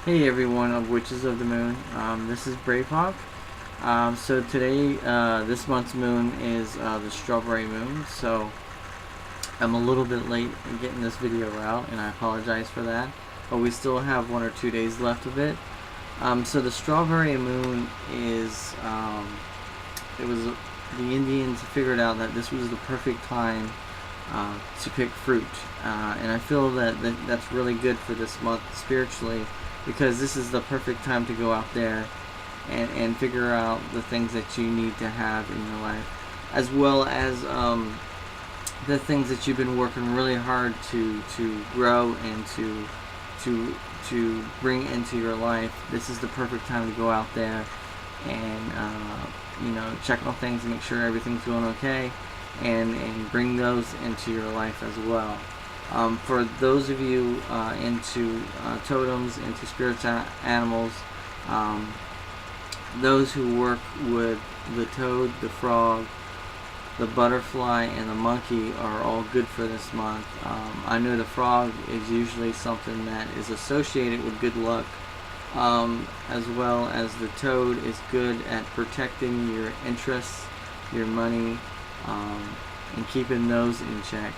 Hey everyone of Witches of the Moon, this is BraveHawk. So today, this month's moon is the strawberry moon, so I'm a little bit late in getting this video out, and I apologize for that, but we still have 1 or 2 days left of it. So the strawberry moon is, it was, the Indians figured out that this was the perfect time to pick fruit, and I feel that that's really good for this month spiritually, because this is the perfect time to go out there and figure out the things that you need to have in your life, as well as the things that you've been working really hard to grow and to bring into your life. This is the perfect time to go out there and check on things and make sure everything's going okay, and bring those into your life as well. For those of you into totems, into spiritual animals, those who work with the toad, the frog, the butterfly, and the monkey are all good for this month. I know the frog is usually something that is associated with good luck, as well as the toad is good at protecting your interests, your money, and keeping those in check.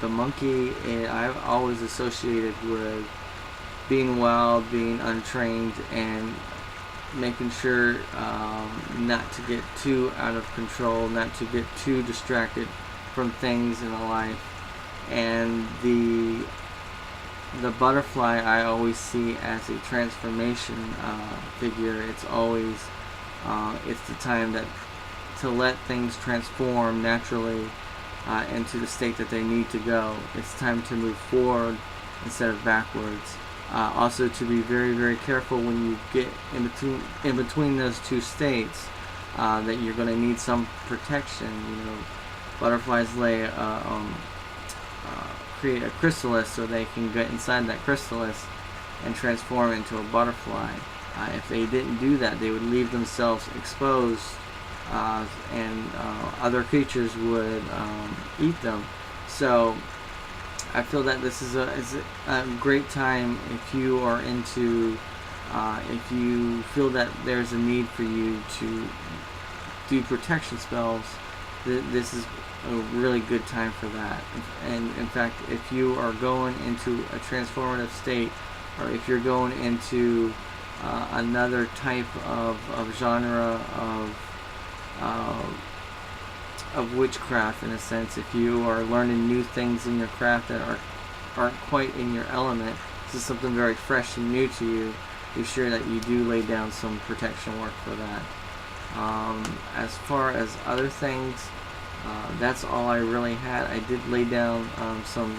The monkey, I've always associated with being wild, being untrained, and making sure not to get too out of control, not to get too distracted from things in life. And the butterfly I always see as a transformation figure. It's always it's the time to let things transform naturally into the state that they need to go. It's time to move forward instead of backwards. Also, to be very, very careful when you get in between those two states, that you're going to need some protection. Butterflies create a chrysalis so they can get inside that chrysalis and transform into a butterfly. If they didn't do that, they would leave themselves exposed, and other creatures would eat them. So I feel that this is a great time if you are into, if you feel that there's a need for you to do protection spells. This is a really good time for that. And in fact, if you are going into a transformative state, or if you're going into another type of genre of witchcraft, in a sense, if you are learning new things in your craft that aren't quite in your element, this is something very fresh and new to you, be sure that you do lay down some protection work for that. As far as other things, that's all I really had. I did lay down some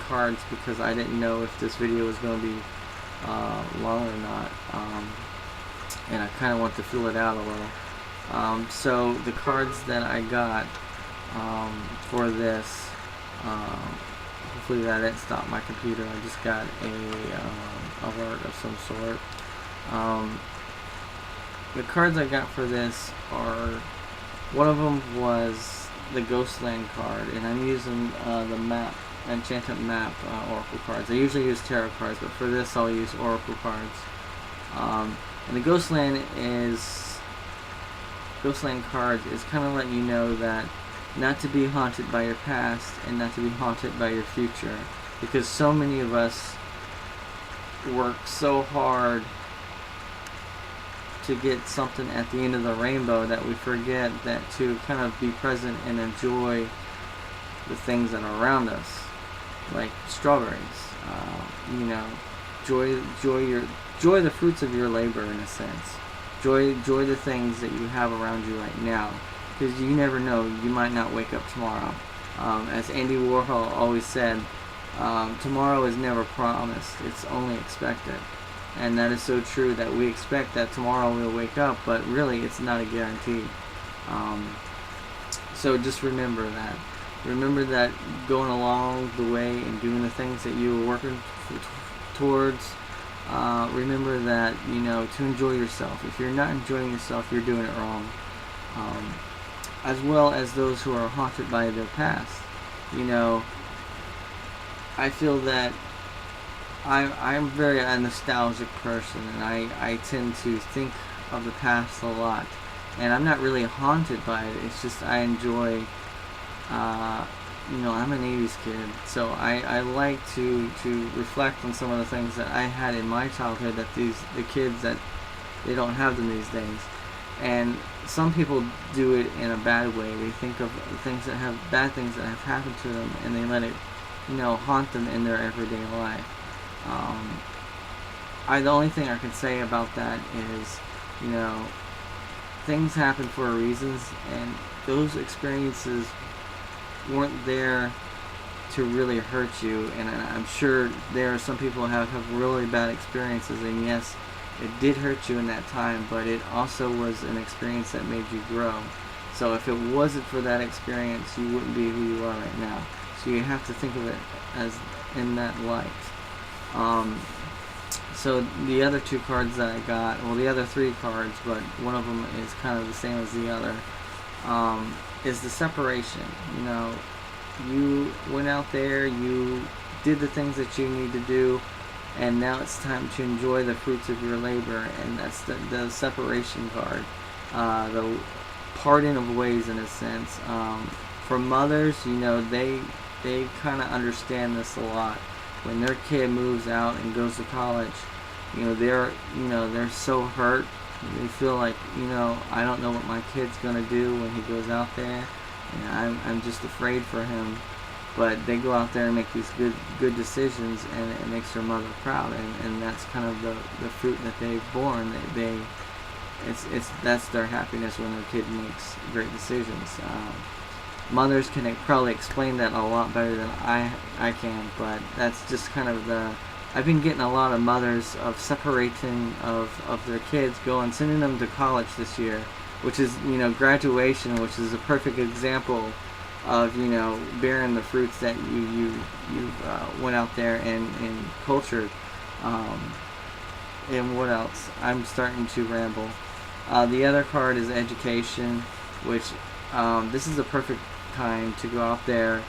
cards because I didn't know if this video was going to be long or not, and I kind of want to fill it out a little. So the cards that I got for this, hopefully that didn't stop my computer. I just got a alert of some sort. The cards I got for this are, one of them was the Ghostland card, and I'm using the map, Enchantment Map Oracle cards. I usually use tarot cards, but for this I'll use Oracle cards. And the Ghostland cards is kind of letting you know that not to be haunted by your past and not to be haunted by your future, because so many of us work so hard to get something at the end of the rainbow that we forget that to kind of be present and enjoy the things that are around us, like strawberries. Enjoy the fruits of your labor, in a sense. Enjoy the things that you have around you right now, because you never know, you might not wake up tomorrow. As Andy Warhol always said, tomorrow is never promised, it's only expected. And that is so true, that we expect that tomorrow we'll wake up, but really it's not a guarantee. So just remember that. Remember that going along the way and doing the things that you were working towards, remember that, to enjoy yourself. If you're not enjoying yourself, you're doing it wrong. As well as those who are haunted by their past. I feel that I'm very a nostalgic person, and I tend to think of the past a lot, and I'm not really haunted by it. It's just I enjoy. I'm an 80s kid, so I like to reflect on some of the things that I had in my childhood that the kids that they don't have them these days. And some people do it in a bad way. They think of things that have bad things that have happened to them, and they let it, haunt them in their everyday life. The only thing I can say about that is, things happen for reasons, and those experiences weren't there to really hurt you. And I'm sure there are some people who have really bad experiences, and yes, it did hurt you in that time, but it also was an experience that made you grow. So if it wasn't for that experience, you wouldn't be who you are right now. So you have to think of it as in that light. So the other two cards that I got, well, the other three cards, but one of them is kind of the same as the other, is the separation. You went out there, you did the things that you need to do, and now it's time to enjoy the fruits of your labor, and that's the separation card, the parting of ways in a sense. For mothers, they kind of understand this a lot. When their kid moves out and goes to college, they're so hurt. They feel like, I don't know what my kid's gonna do when he goes out there, and I'm just afraid for him. But they go out there and make these good decisions, and it makes their mother proud, and that's kind of the fruit that they've borne. That's their happiness when their kid makes great decisions. Mothers can probably explain that a lot better than I can, but that's just kind of I've been getting a lot of mothers of separating of their kids, sending them to college this year, which is, graduation, which is a perfect example of, bearing the fruits that you went out there and cultured. And what else? I'm starting to ramble. The other card is education, which this is a perfect time to go out there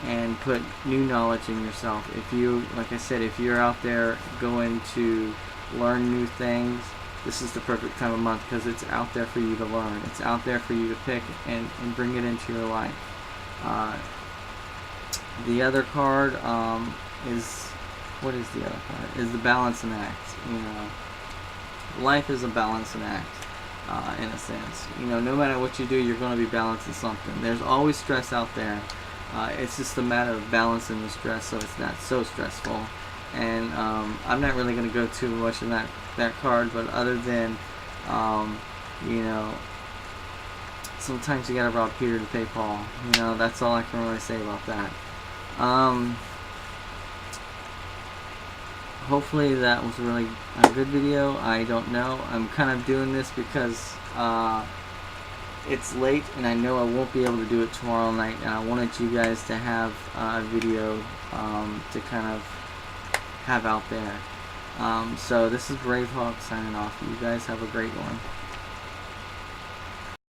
and put new knowledge in yourself. If you, like I said, if you're out there going to learn new things, this is the perfect time of month, because it's out there for you to learn. It's out there for you to pick and bring it into your life. The other card is, what is the other card? Is the balancing act. Life is a balancing act. In a sense, no matter what you do, you're going to be balancing something. There's always stress out there. It's just a matter of balancing the stress so it's not so stressful. And I'm not really going to go too much in that card, but other than, sometimes you got to rob Peter to pay Paul. That's all I can really say about that. Hopefully that was really a good video. I don't know. I'm kind of doing this because it's late, and I know I won't be able to do it tomorrow night, and I wanted you guys to have a video to kind of have out there. So this is BraveHawk signing off. You guys have a great one.